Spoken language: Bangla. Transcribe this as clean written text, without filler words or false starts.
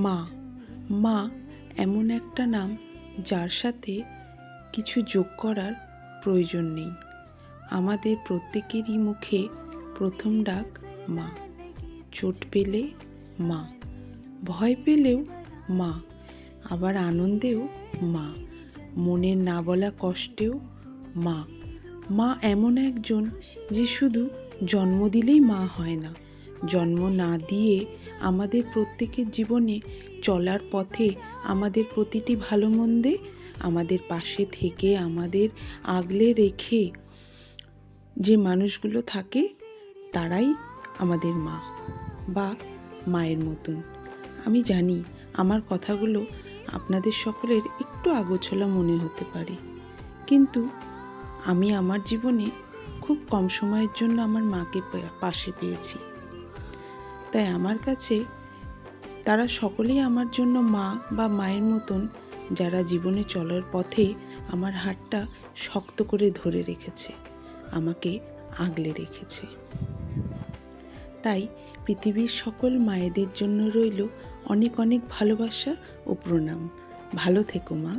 মা। মা এমন একটা নাম যার সাথে কিছু যোগ করার প্রয়োজন নেই। আমাদের প্রত্যেকেরই মুখে প্রথম ডাক মা। চোট পেলে মা, ভয় পেলেও মা, আবার আনন্দেও মা, মনের না বলা কষ্টেও মা। মা এমন একজন যে শুধু জন্ম দিলেই মা হয় না, জন্ম না দিয়ে আমাদের প্রত্যেকের জীবনে চলার পথে আমাদের প্রতিটি ভালো মন্দে আমাদের পাশে থেকে আমাদের আগলে রেখে যে মানুষগুলো থাকে তারাই আমাদের মা বা মায়ের মতন। আমি জানি আমার কথাগুলো আপনাদের সকলের একটু আগোছালো মনে হতে পারে, কিন্তু আমি আমার জীবনে খুব কম সময়ের জন্য আমার মাকে পাশে পেয়েছি। তাই আমার কাছে তারা সকলেই আমার জন্য মা বা মায়ের মতন, যারা জীবনে চলার পথে আমার হাতটা শক্ত করে ধরে রেখেছে, আমাকে আগলে রেখেছে। তাই পৃথিবীর সকল মায়েদের জন্য রইল অনেক অনেক ভালোবাসা ও প্রণাম। ভালো থেকো মা।